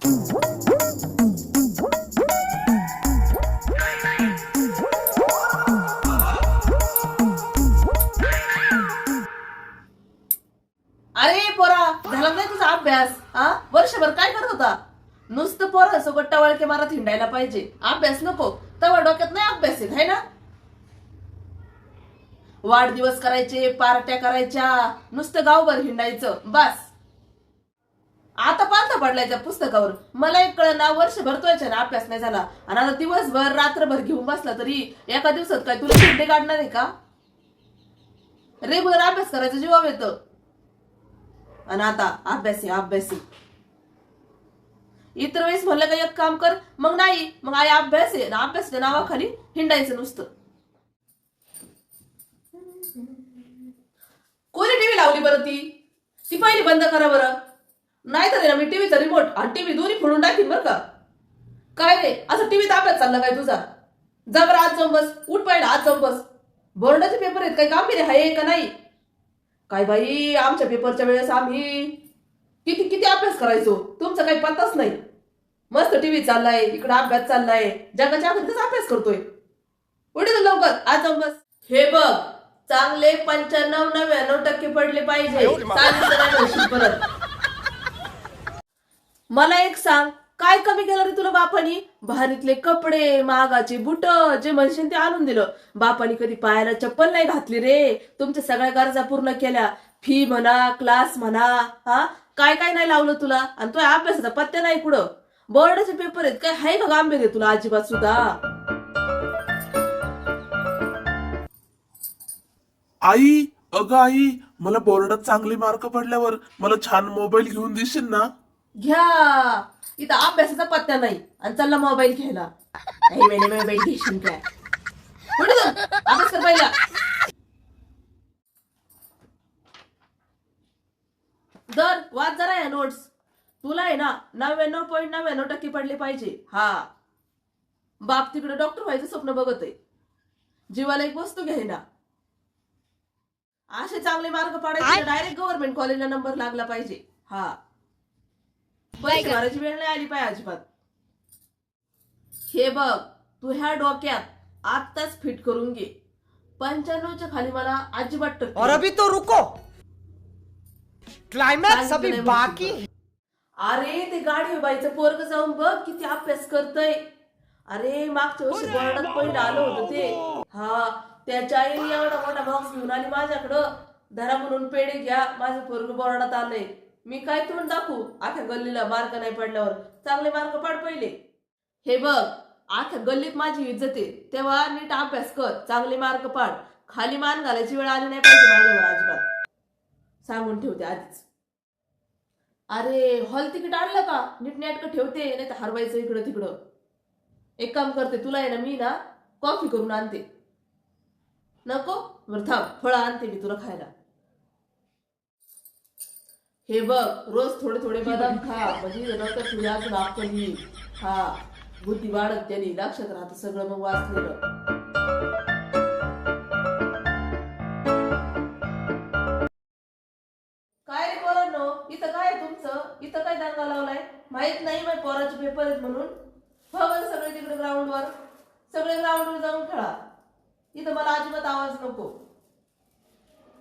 अरे पोरा, झाला नाही तुझा अभ्यास? हा, वर्षभर काय करत होता? नुसतं पोरासोबत टवळके मारत हिंडायला पाहिजे, अभ्यास नको. तवा डोक्यात नाही अभ्यास आहे ना? वाढदिवस करायचे, पार्ट्या करायच्या, नुसतं गावभर हिंडायचं बस. आता पालथा पडलाय त्या पुस्तकावर. मला एक कळना, वर्षभर तुझ्या ना अभ्यास नाही झाला आणि आता दिवसभर रात्रभर घेऊन बसला तरी एका दिवसात काय तुला हिंडे काढणार आहे का? रेग्युलर अभ्यास करायचं जीवावर येतं आणि आता अभ्यासी अभ्यासी. इतर वेळेस म्हणलं का एक काम कर, मग नाही, मग आई अभ्यास आहे ना, अभ्यासाच्या नावाखाली हिंडायचं नुसतं. कोणी टीव्ही लावली बरं? ती पहिली बंद करा बरं. नाही तर मी टीव्हीचा रिमोट आणि टीव्ही दोन्ही फोडून टाकीन बरं का. काय रे, असं टीव्हीत अभ्यास चालला काय तुझा? जा बरं आज जाऊन बस, उठ पाहिला आज जाऊन बस. बोर्डाचे पेपर आहेत, काही काम आहे का नाही? काय बाई, आमच्या पेपरच्या वेळेस आम्ही किती किती अभ्यास करायचो, तुमचा काही पत्ताच नाही. मस्त टीव्ही चाललाय, इकडे अभ्यास चाललाय, जगाच्या अगोदरच अभ्यास करतोय. उठे तू लवकर आज जाऊन बस. हे बघ, चांगले 95-99% पडले पाहिजे, सांगितलं नाही म्हणशील परत. मला एक सांग, काय कमी केलं रे तुला बापानी? भारीतले कपडे, महागाचे बुट, जे म्हणशील ते आणून दिलं. बापानी कधी पायाला चप्पल नाही घातली रे. तुमच्या सगळ्या गरजा पूर्ण केल्या, फी म्हणा, क्लास म्हणा, हा काय काय नाही लावलं तुला. आणि तो अभ्यासाचा पत्त्या नाही कुठं. बोर्डाचे पेपर आहेत, काय हाय का गांभीर्य तुला अजिबात सुद्धा? आई, अगं आई, मला बोर्डात चांगले मार्क पडल्यावर मला छान मोबाईल घेऊन देशील ना? घ्या, इथं अभ्यासाचा पत्त्या नाही आणि चालला मोबाईल घ्यायला. मोबाईल घेशील काय? कुठे जाऊ? अभ्यास कर पहिला. दर वाच जरा या नोट्स. तुला आहे ना 99.99% पडले पाहिजे. हा, बाप तिकडे डॉक्टर व्हायचं स्वप्न बघत आहे, जीवाला एक वस्तू घ्यायला. असे चांगले मार्क पाडायचे, डायरेक्ट गव्हर्नमेंट कॉलेजला नंबर लागला पाहिजे. हा, पैसे भरायची वेळ नाही आली पाहिजे अजिबात. हे बघ, तू ह्या डोक्यात आत्ताच फिट करून घे, 95च्या खाली मला अजिबात टक्के. और अभी तो रुको, क्लाइमॅक्स अभी बाकी. अरे ते गाडी बाईचं पोरग जाऊन बघ किती अभ्यास करतय. अरे मागच्या वर्षी बोर्डात पहिलं आलं होतं ते. हा, त्याच्या आईने एवढा मोठा बॉक्स घेऊन आली माझ्याकडं. धरा म्हणून पेढे घ्या, माझं पोरग बोर्डात आलंय. मी काय तोंड दाखवू आख्या गल्लीला? मार्क नाही पडल्यावर चांगले मार्क पाड पहिले. हे बघ, आख्या गल्लीत माझी इज्जत आहे, तेव्हा नीट अभ्यास कर, चांगले मार्क पाड. खाली मान घालायची वेळ आली नाही पाहिजे माझ्यावर अजिबात, सांगून ठेवते आधीच. अरे हॉल तिकीट आणलं का? नीट नेटकं ठेवते, नाही तर हरवायचं इकडं तिकडं. एक काम करते, तुला आहे ना मी ना कॉफी करून आणते. नको? बरं थांब, फळं आणते मी तुला खायला. हे बघ, रोज थोडे थोडे बदाम खा, म्हणजे नंतर तुझ्या अजून अक्कल येईल. हा, बुद्धी वाढत त्याने, लक्षात राहतं सगळं मग वाचलेलं. काय रे पोरांनो, इथं काय तुमचं? इथं काय दंगा लावलाय? माहित नाही माझ्या पोराचे पेपर आहेत म्हणून? बघ सगळे तिकडे ग्राउंडवर, सगळे ग्राउंडवर जाऊन खेळा. इथं मला अजिबात आवाज नको.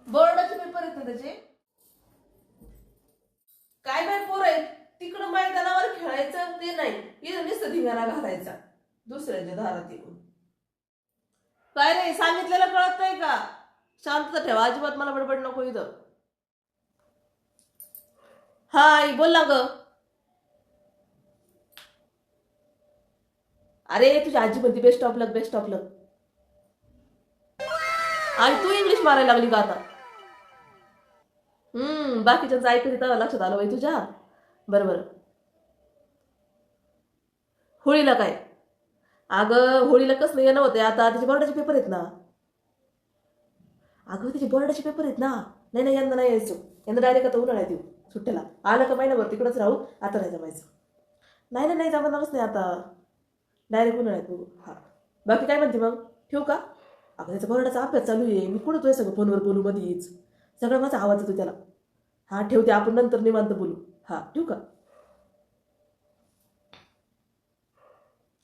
बोर्डाचे पेपर आहेत ना त्याचे. काय बाय पोर आहेत, तिकडं मैदानावर खेळायचं ते नाही, इथं नुसतं धिंगाणा घालायचा दुसऱ्याच्या दारात येऊन. काय रे, सांगितलेलं कळत नाही का? शांतता ठेवा, अजिबात मला बडबड नको इथं. हाय, बोल ना ग. अरे तुझी आजी म्हणते best of luck, best of luck. आणि तू इंग्लिश मारायला लागली का आता? बाकीच्यांचं ऐकत येतं, लक्षात आलं बाई तुझ्या. बरोबर. होळीला काय? अगं होळीला कसं येणं होतं आता, त्याचे बोर्डाचे पेपर आहेत ना. अगं त्याचे बोर्डाचे पेपर आहेत ना. नाही नाही, यंदा नाही यायचं, यंदा डायरेक्ट आता उन्हाळ्यात येऊ सुट्ट्याला. आलं का महिनाभर तिकडंच राहू, आता नाही जमायचं. नाही नाही, जमणारच नाही आता, डायरेक्ट उन्हाळ्यात बघू. हा, बाकी काय म्हणते मग, ठेवू का? अगं त्याचा बोर्डाचा अभ्यास चालू आहे, मी कुठं तुझ्या सगळं फोनवर बोलू मध्येच, सगळं माझा आवाज येतो त्याला. हा ठेवते, आपण नंतर निवांत बोलू. हा ठेवू का?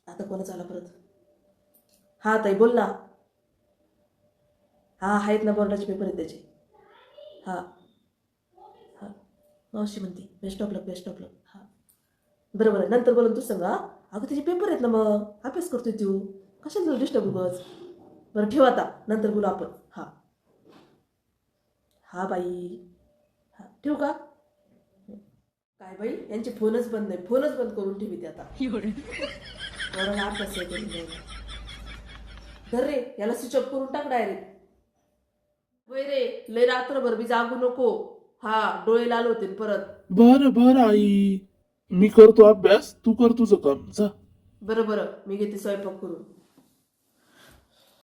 आता कोणाचा आला परत? हा ताई बोल ना. हा आहेत ना, बोर्डाचे पेपर आहेत त्याचे. हा हा मावशी म्हणते best of luck, best of luck. हा बरं नंतर बोलून तू सांगा. अगं त्याचे पेपर आहेत ना, मग अभ्यास करतोय तू, कशाला तुला डिस्टर्ब उगाच. बरं ठेव आता, नंतर बोलू आपण. हा हा बाई, हा ठेवू का? काय बाई यांचे फोनच बंद नाही, फोनच बंद करून ठेवी ते आता. पोराला अभ्यास आहे करून द्यायला. धर रे, याला स्विच ऑफ करून टाक डायरेक्ट. वय रे, लय रात्रभर बी जागू नको. हा डोळे लाल होतील परत. बरं आई, मी करतो अभ्यास, तू कर तुझं काम जा. बरं मी घेते स्वयंपाक करून.